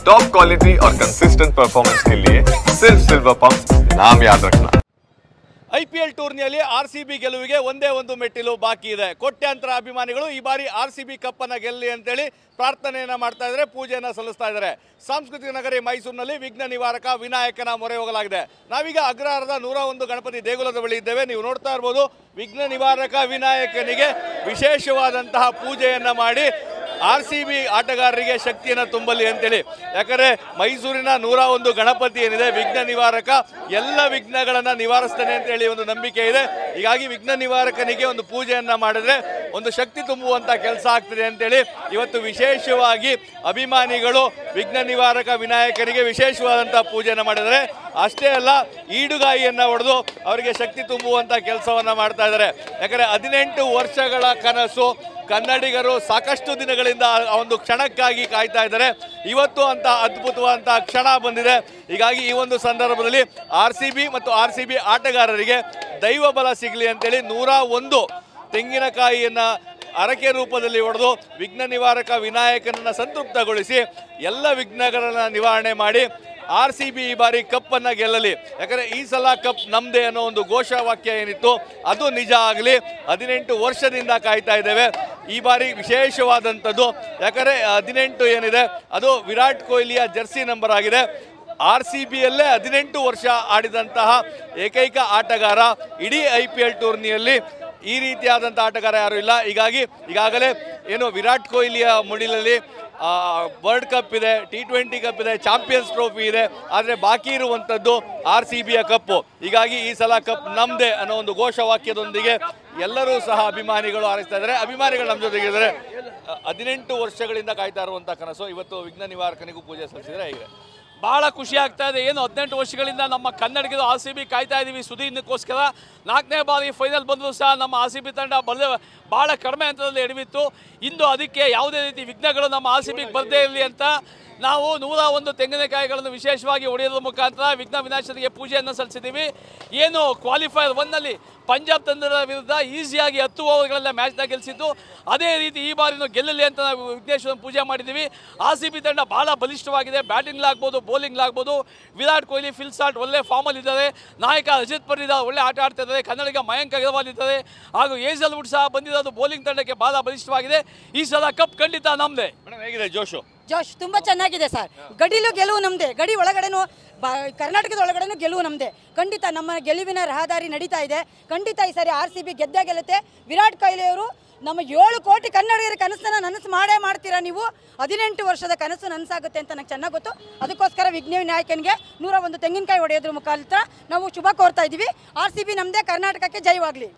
Top quality और consistent performance के लिए सिर्फ सिल्वर पंप नाम याद रखना। IPL ಟೂರ್ನಿಯಲ್ಲಿ RCB ಗೆಲುವಿಗೆ ಒಂದೇ ಒಂದು ಮೆಟ್ಟಿಲು ಬಾಕಿ ಇದೆ. ಕೋಟ್ಯಾಂತರ ಅಭಿಮಾನಿಗಳು ಈ ಬಾರಿ RCB ಕಪ್ ಅನ್ನು ಗೆಲ್ಲಿ ಅಂತೇಳಿ ಪ್ರಾರ್ಥನೆಯನ್ನ ಮಾಡ್ತಾ ಇದ್ದಾರೆ, ಪೂಜೆಯನ್ನ ಸಲ್ಲಿಸ್ತಾ ಇದ್ದಾರೆ. ಸಾಂಸ್ಕೃತಿಕ ನಗರಿ ಮೈಸೂರಿನಲ್ಲಿ ವಿಘ್ನ ನಿವಾರಕ ವಿನಾಯಕನ ಮೊರೆ ಹೋಗಲಾಗಿದೆ. ನಾವೀಗ ಅಗ್ರಹಾರದ 101 ಗಣಪತಿ ದೇಗುಲದ ಬಳಿ ಇದ್ದೇವೆ. ನೀವು ನೋಡ್ತಾ ಇರಬಹುದು, ವಿಘ್ನ ನಿವಾರಕ ವಿನಾಯಕನಿಗೆ ವಿಶೇಷವಾದಂತಹ ಪೂಜೆಯನ್ನ ಮಾಡಿ RCB ಆಟಗಾರರಿಗೆ ಶಕ್ತಿಯನ್ನು ತುಂಬಲಿ ಅಂತೇಳಿ. ಯಾಕಂದರೆ ಮೈಸೂರಿನ 101 ಗಣಪತಿ ಏನಿದೆ ವಿಘ್ನ ನಿವಾರಕ ಎಲ್ಲ ವಿಘ್ನಗಳನ್ನು ನಿವಾರಿಸ್ತಾನೆ ಅಂತೇಳಿ ಒಂದು ನಂಬಿಕೆ ಇದೆ. ಹೀಗಾಗಿ ವಿಘ್ನ ನಿವಾರಕನಿಗೆ ಒಂದು ಪೂಜೆಯನ್ನು ಮಾಡಿದ್ರೆ ಒಂದು ಶಕ್ತಿ ತುಂಬುವಂಥ ಕೆಲಸ ಆಗ್ತದೆ ಅಂತೇಳಿ ಇವತ್ತು ವಿಶೇಷವಾಗಿ ಅಭಿಮಾನಿಗಳು ವಿಘ್ನ ನಿವಾರಕ ವಿನಾಯಕನಿಗೆ ವಿಶೇಷವಾದಂಥ ಪೂಜೆಯನ್ನು ಮಾಡಿದರೆ ಅಷ್ಟೇ ಅಲ್ಲ, ಈಡುಗಾಯಿಯನ್ನು ಹೊಡೆದು ಅವರಿಗೆ ಶಕ್ತಿ ತುಂಬುವಂಥ ಕೆಲಸವನ್ನು ಮಾಡ್ತಾ ಇದ್ದಾರೆ. ಯಾಕಂದರೆ 18 ವರ್ಷಗಳ ಕನಸು ಕನ್ನಡಿಗರು ಸಾಕಷ್ಟು ದಿನಗಳಿಂದ ಆ ಒಂದು ಕ್ಷಣಕ್ಕಾಗಿ ಕಾಯ್ತಾ ಇದ್ದಾರೆ. ಇವತ್ತು ಅಂತ ಅದ್ಭುತವಾದಂಥ ಕ್ಷಣ ಬಂದಿದೆ. ಹೀಗಾಗಿ ಈ ಒಂದು ಸಂದರ್ಭದಲ್ಲಿ RCB ಮತ್ತು RCB ಆಟಗಾರರಿಗೆ ದೈವ ಬಲ ಸಿಗಲಿ ಅಂತೇಳಿ 101 ತೆಂಗಿನಕಾಯಿಯನ್ನು ಹರಕೆ ರೂಪದಲ್ಲಿ ಹೊಡೆದು ವಿಘ್ನ ನಿವಾರಕ ವಿನಾಯಕನನ್ನು ಸಂತೃಪ್ತಗೊಳಿಸಿ ಎಲ್ಲ ವಿಘ್ನಗಳನ್ನು ನಿವಾರಣೆ ಮಾಡಿ RCB ಈ ಬಾರಿ ಕಪ್ಪನ್ನು ಗೆಲ್ಲಲಿ. ಯಾಕಂದರೆ ಈ ಸಲ ಕಪ್ ನಮ್ಮದೇ ಅನ್ನೋ ಒಂದು ಘೋಷವಾಕ್ಯ ಏನಿತ್ತು ಅದು ನಿಜ ಆಗಲಿ. 18 ವರ್ಷದಿಂದ ಕಾಯ್ತಾ ಇದ್ದೇವೆ. ಈ ಬಾರಿ ವಿಶೇಷವಾದಂಥದ್ದು, ಯಾಕಂದರೆ 18 ಏನಿದೆ ಅದು ವಿರಾಟ್ ಕೊಹ್ಲಿಯ ಜರ್ಸಿ ನಂಬರ್ ಆಗಿದೆ. RCBಯಲ್ಲೇ 18 ವರ್ಷ ಆಡಿದಂತಹ ಏಕೈಕ ಆಟಗಾರ. ಇಡೀ IPL ಟೂರ್ನಿಯಲ್ಲಿ ಈ ರೀತಿಯಾದಂಥ ಆಟಗಾರ ಯಾರೂ ಇಲ್ಲ. ಹೀಗಾಗಿ ಈಗಾಗಲೇ ಏನು ವಿರಾಟ್ ಕೊಹ್ಲಿಯ ಮುಡಿಲಲ್ಲಿ ವರ್ಲ್ಡ್ ಕಪ್ ಇದೆ, T20 ಕಪ್ ಇದೆ, ಚಾಂಪಿಯನ್ಸ್ ಟ್ರೋಫಿ ಇದೆ. ಆದರೆ ಬಾಕಿ ಇರುವಂಥದ್ದು RCBಯ ಕಪ್ಪು. ಹೀಗಾಗಿ ಈ ಸಲ ಕಪ್ ನಮ್ಮದೇ ಅನ್ನೋ ಒಂದು ಘೋಷವಾಕ್ಯದೊಂದಿಗೆ ಎಲ್ಲರೂ ಸಹ ಅಭಿಮಾನಿಗಳು ಹಾರೈಸ್ತಾ ಇದ್ದಾರೆ. ಅಭಿಮಾನಿಗಳು ನಮ್ಮ ಜೊತೆಗಿದ್ದಾರೆ. 18 ವರ್ಷಗಳಿಂದ ಕಾಯ್ತಾ ಇರುವಂಥ ಕನಸು ಇವತ್ತು ವಿಘ್ನ ನಿವಾರಕನಿಗೂ ಪೂಜೆ ಸಲ್ಲಿಸಿದರೆ ಹೇಗಿದೆ? ಭಾಳ ಖುಷಿ ಆಗ್ತಾ ಇದೆ. ಏನು 18 ವರ್ಷಗಳಿಂದ ನಮ್ಮ ಕನ್ನಡಿಗರು RCB ಕಾಯ್ತಾ ಇದ್ದೀವಿ ಸುದೀರ್ಘಕ್ಕೋಸ್ಕರ. 4ನೇ ಬಾರಿ ಫೈನಲ್ ಬಂದರೂ ಸಹ ನಮ್ಮ RCB ತಂಡ ಭಾಳ ಕಡಿಮೆ ಹಂತದಲ್ಲಿ ಎಡವಿತ್ತು. ಇಂದು ಅದಕ್ಕೆ ಯಾವುದೇ ರೀತಿ ವಿಘ್ನಗಳು ನಮ್ಮ RCBಗೆ ಬರದೇ ಇರಲಿ ಅಂತ ನಾವು 101 ತೆಂಗಿನಕಾಯಿಗಳನ್ನು ವಿಶೇಷವಾಗಿ ಹೊಡೆಯೋದ್ರ ಮುಖಾಂತರ ವಿಘ್ನ ವಿನಾಶನಿಗೆ ಪೂಜೆಯನ್ನು ಸಲ್ಲಿಸಿದ್ದೀವಿ. ಏನು ಕ್ವಾಲಿಫೈಯರ್ 1ನಲ್ಲಿ ಪಂಜಾಬ್ ತಂಡದ ವಿರುದ್ಧ ಈಸಿಯಾಗಿ 10 ಓವರ್ಗಳೆಲ್ಲ ಮ್ಯಾಚ್ನ ಗೆಲ್ಲಿಸಿದ್ದು, ಅದೇ ರೀತಿ ಈ ಬಾರಿನೂ ಗೆಲ್ಲಲಿ ಅಂತ ನಾವು ವಿಘ್ನೇಶ್ವರನ ಪೂಜೆ ಮಾಡಿದ್ದೀವಿ. RCB ತಂಡ ಭಾಳ ಬಲಿಷ್ಠವಾಗಿದೆ. ಬ್ಯಾಟಿಂಗ್ಲಾಗ್ಬೋದು, ಬೌಲಿಂಗ್ಲಾಗ್ಬೋದು. ವಿರಾಟ್ ಕೊಹ್ಲಿ, ಫಿಲ್ ಸಾಲ್ಟ್ ಒಳ್ಳೆ ಫಾರ್ಮಲ್ಲಿ ಇದ್ದಾರೆ. ನಾಯಕ ರಜತ್ ಪಟ್ಟಿದಾರ್ ಒಳ್ಳೆ ಆಟ ಆಡ್ತಾ ಇದ್ದಾರೆ. ಕನ್ನಡಿಗ ಮಯಾಂಕ್ ಅಗರ್ವಾಲ್ ಇದ್ದಾರೆ. ಹಾಗೂ ಏಜಲ್ವುಡ್ ಸಹ ಬಂದಿರೋದು ಬೌಲಿಂಗ್ ತಂಡಕ್ಕೆ ಭಾಳ ಬಲಿಷ್ಠವಾಗಿದೆ. ಈ ಸಲ ಕಪ್ ಖಂಡಿತ ನಮ್ಮದೇ. ಮೇಡಮ್ ಹೇಗಿದೆ ಜೋಶು? ಜೋಶ್ ತುಂಬ ಚೆನ್ನಾಗಿದೆ ಸರ್. ಗಡಿಲೂ ಗೆಲುವು ನಮ್ಮದೇ. ಗಡಿ ಒಳಗಡೆನೂ ಕರ್ನಾಟಕದ ಒಳಗಡೆನೂ ಗೆಲುವು ನಮ್ಮದೇ. ಖಂಡಿತ ನಮ್ಮ ಗೆಲುವಿನ ರಹದಾರಿ ನಡೀತಾ ಇದೆ. ಖಂಡಿತ ಈ ಸಾರಿ RCB ಗೆದ್ದೇ ಗೆಲ್ಲುತ್ತೆ. ವಿರಾಟ್ ಕೊಹ್ಲಿ ಅವರು ನಮ್ಮ 7 ಕೋಟಿ ಕನ್ನಡಿಗರ ಕನಸನ್ನು ನನಸು ಮಾಡೇ ಮಾಡ್ತೀರಾ ನೀವು. 18 ವರ್ಷದ ಕನಸು ನನಸಾಗುತ್ತೆ ಅಂತ ನನಗೆ ಚೆನ್ನಾಗಿ ಗೊತ್ತು. ಅದಕ್ಕೋಸ್ಕರ ವಿಘ್ನ ವಿನಾಯಕನಿಗೆ 101 ತೆಂಗಿನಕಾಯಿ ಹೊಡೆಯೋದ್ರ ಮುಖಾಂತರ ನಾವು ಶುಭ ಕೋರ್ತಾ ಇದ್ದೀವಿ. RCB ನಮ್ಮದೇ. ಕರ್ನಾಟಕಕ್ಕೆ ಜಯವಾಗಲಿ.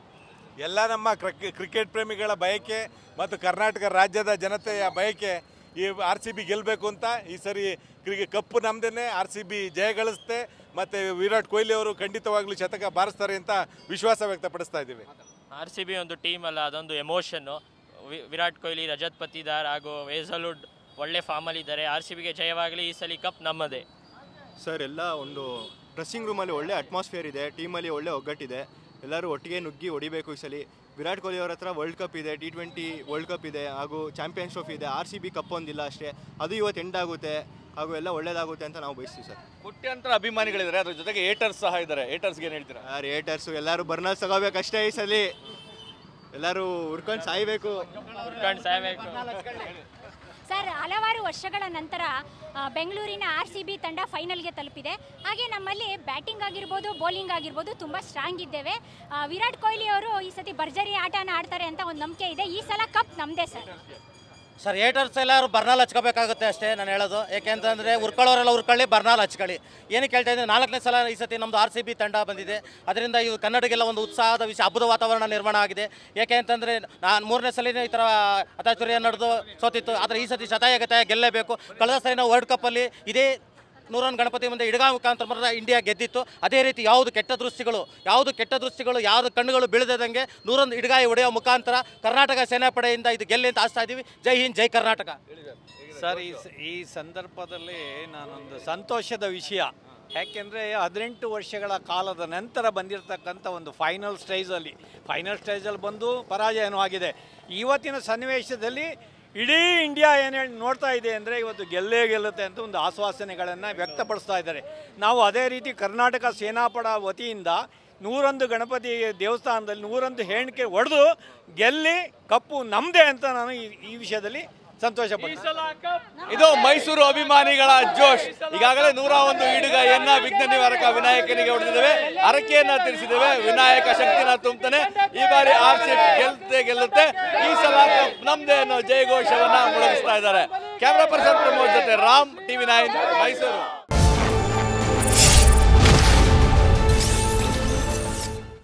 ಎಲ್ಲ ನಮ್ಮ ಕ್ರಿಕೆಟ್ ಪ್ರೇಮಿಗಳ ಬಯಕೆ ಮತ್ತು ಕರ್ನಾಟಕ ರಾಜ್ಯದ ಜನತೆಯ ಬಯಕೆ ಈ RCB ಗೆಲ್ಲಬೇಕು ಅಂತ. ಈ ಸರಿ ಕಪ್ಪು ನಮ್ಮದೇ. RCB ಜಯಗಳಿಸುತ್ತೆ ಮತ್ತು ವಿರಾಟ್ ಕೊಹ್ಲಿ ಅವರು ಖಂಡಿತವಾಗ್ಲೂ ಶತಕ ಬಾರಿಸ್ತಾರೆ ಅಂತ ವಿಶ್ವಾಸ ವ್ಯಕ್ತಪಡಿಸ್ತಾ ಇದ್ದೀವಿ. RCB ಒಂದು ಟೀಮ್ ಅಲ್ಲ, ಅದೊಂದು ಎಮೋಷನ್ನು. ವಿರಾಟ್ ಕೊಹ್ಲಿ, ರಜತ್ ಪಟ್ಟಿದಾರ್ ಹಾಗೂ ಹೇಜಲ್ವುಡ್ ಒಳ್ಳೆ ಫಾರ್ಮಲ್ಲಿದ್ದಾರೆ. RCBಗೆ ಜಯವಾಗಲಿ. ಈ ಸಲ ಕಪ್ ನಮ್ಮದೇ. ಸರ್, ಎಲ್ಲ ಒಂದು ಡ್ರೆಸ್ಸಿಂಗ್ ರೂಮಲ್ಲಿ ಒಳ್ಳೆ ಅಟ್ಮಾಸ್ಫಿಯರ್ ಇದೆ. ಟೀಮಲ್ಲಿ ಒಳ್ಳೆ ಒಗ್ಗಟ್ಟಿದೆ. ಎಲ್ಲರೂ ಒಟ್ಟಿಗೆ ನುಗ್ಗಿ ಹೊಡಿಬೇಕು. ಈ ಸಲ ವಿರಾಟ್ ಕೊಹ್ಲಿ ಅವರ ಹತ್ರ ವರ್ಲ್ಡ್ ಕಪ್ ಇದೆ, T20 ವರ್ಲ್ಡ್ ಕಪ್ ಇದೆ, ಹಾಗೂ ಚಾಂಪಿಯನ್ಸ್ ಟ್ರೋಫಿ ಇದೆ. RCB ಕಪ್ ಒಂದಿಲ್ಲ ಅಷ್ಟೇ, ಅದು ಇವತ್ತು ಎಂಡ್ ಆಗುತ್ತೆ. ಹಾಗೂ ಎಲ್ಲ ಒಳ್ಳೇದಾಗುತ್ತೆ ಅಂತ ನಾವು ಬಯಸ್ತೀವಿ ಸರ್. ಕೋಟ್ಯಾಂತರ ಅಭಿಮಾನಿಗಳಿದ್ದಾರೆ, ಅದ್ರ ಜೊತೆಗೆ ಏಟರ್ಸ್ ಸಹ ಇದ್ದಾರೆ. ಏಟರ್ಸ್ಗೆ ಏನು ಹೇಳ್ತೀರಾ? ಯಾರು ಏಟರ್ಸು ಎಲ್ಲರೂ ಬರ್ನಲ್ ತಗೋಬೇಕಷ್ಟೇ. ಈ ಸಲ ಎಲ್ಲರೂ ಹುರ್ಕೊಂಡು ಸಾಯ್ಬೇಕು. ಸರ್, ಹಲವಾರು ವರ್ಷಗಳ ನಂತರ ಬೆಂಗಳೂರಿನ RCB ತಂಡ ಫೈನಲ್ಗೆ ತಲುಪಿದೆ. ಹಾಗೆ ನಮ್ಮಲ್ಲಿ ಬ್ಯಾಟಿಂಗ್ ಆಗಿರ್ಬೋದು, ಬೌಲಿಂಗ್ ಆಗಿರ್ಬೋದು ತುಂಬ ಸ್ಟ್ರಾಂಗ್ ಇದ್ದೇವೆ. ವಿರಾಟ್ ಕೊಹ್ಲಿ ಅವರು ಈ ಸತಿ ಭರ್ಜರಿ ಆಟನ ಆಡ್ತಾರೆ ಅಂತ ಒಂದು ನಂಬಿಕೆ ಇದೆ. ಈ ಸಲ ಕಪ್ ನಮ್ಮದೇ ಸರ್. ಸರ್, ಏಟರ್ಸ್ ಎಲ್ಲರೂ ಬರ್ನಾಲ್ ಹಚ್ಕೋಬೇಕಾಗುತ್ತೆ ಅಷ್ಟೇ ನಾನು ಹೇಳೋದು. ಯಾಕೆಂತಂದರೆ ಉರ್ಕೊಳ್ಳೋರೆಲ್ಲ ಉರ್ಕೊಳ್ಳಿ, ಬರ್ನಾಲ್ ಹಚ್ಕೊಳ್ಳಿ. ಏನಕ್ಕೆ ಹೇಳ್ತಾ ಇದ್ದೀನಿ, 4ನೇ ಸಲ ಈ ಸತಿ ನಮ್ಮದು RCB ತಂಡ ಬಂದಿದೆ. ಅದರಿಂದ ಇದು ಕನ್ನಡಿಗೆಲ್ಲ ಒಂದು ಉತ್ಸಾಹದ ವಿಷಯ, ಹಬ್ಬದ ವಾತಾವರಣ ನಿರ್ಮಾಣ ಆಗಿದೆ. ಏಕೆ ಅಂತಂದರೆ ನಾನು 3ನೇ ಸಲ ಈ ಥರ ಅತಾಚುರ್ಯ ನಡೆದು ಸೋತಿತ್ತು. ಆದರೆ ಈ ಸತಿ ಶತಾಯಗತಾಯ ಗೆಲ್ಲಬೇಕು. ಕಳೆದ ಸಲ ನಾವು ವರ್ಲ್ಡ್ ಕಪ್ಪಲ್ಲಿ ಇದೇ 101 ಗಣಪತಿ ಮುಂದೆ ಇಡಗಾ ಮುಖಾಂತರ ಇಂಡಿಯಾ ಗೆದ್ದಿತ್ತು. ಅದೇ ರೀತಿ ಯಾವುದು ಕೆಟ್ಟ ದೃಷ್ಟಿಗಳು ಯಾವುದು ಕಣ್ಣುಗಳು ಬೀಳದಂಗೆ 101 ಇಡಗಾಯಿ ಹೊಡೆಯೋ ಮುಖಾಂತರ ಕರ್ನಾಟಕ ಸೇನಾಪಡೆಯಿಂದ ಇದು ಗೆಲ್ಲಿ ಅಂತ ಆಸ್ತಾ ಇದ್ದೀವಿ. ಜೈ ಹಿಂದ್, ಜೈ ಕರ್ನಾಟಕ. ಸರ್, ಈ ಸಂದರ್ಭದಲ್ಲಿ ನಾನೊಂದು ಸಂತೋಷದ ವಿಷಯ. ಯಾಕೆಂದರೆ 18 ವರ್ಷಗಳ ಕಾಲದ ನಂತರ ಬಂದಿರತಕ್ಕಂಥ ಒಂದು ಫೈನಲ್ ಸ್ಟೇಜಲ್ಲಿ ಬಂದು ಪರಾಜಯನೂ ಆಗಿದೆ. ಇವತ್ತಿನ ಸನ್ನಿವೇಶದಲ್ಲಿ ಇಡೀ ಇಂಡಿಯಾ ಏನು ಹೇಳಿ ನೋಡ್ತಾ ಇದೆ ಅಂದರೆ ಇವತ್ತು ಗೆಲ್ಲೇ ಗೆಲ್ಲುತ್ತೆ ಅಂತ ಒಂದು ಆಶ್ವಾಸನೆಗಳನ್ನು ವ್ಯಕ್ತಪಡಿಸ್ತಾ ಇದ್ದಾರೆ. ನಾವು ಅದೇ ರೀತಿ ಕರ್ನಾಟಕ ಸೇನಾಪಡ ವತಿಯಿಂದ 101 ಗಣಪತಿ ದೇವಸ್ಥಾನದಲ್ಲಿ 101 ಹೆಣ್ಣಿಗೆ ಹೊಡೆದು ಗೆಲ್ಲಿ ಕಪ್ಪು ನಮ್ಮದೇ ಅಂತ ನಾನು ಈ ವಿಷಯದಲ್ಲಿ ಸಂತೋಷ ಪಡ್ತೀನಿ. ಇದು ಮೈಸೂರು ಅಭಿಮಾನಿಗಳ ಜೋಶ್. ಈಗಾಗಲೇ 101 ಈಡುಗಾಯಿಯನ್ನ ವಿಘ್ನ ನಿವಾರಕ ವಿನಾಯಕನಿಗೆ ಹೊಡೆದಿದ್ದೇವೆ, ಹರಕೆಯನ್ನ ತಿಳಿಸಿದ್ದೇವೆ. ವಿನಾಯಕ ಶಕ್ತಿನ ತುಂಬುತ್ತಾನೆ. ಈ ಬಾರಿ RCB ಗೆಲ್ಲುತ್ತೆ, ಈ ಸಲ ನಮ್ದೇ ಅನ್ನೋ ಜಯಘೋಷವನ್ನ ಮೊಳಗಿಸ್ತಾ ಇದ್ದಾರೆ. ಕ್ಯಾಮರಾ ಪರ್ಸನ್ ಪ್ರಮೋದ್ ಜೊತೆ ರಾಮ್, TV9 ಮೈಸೂರು.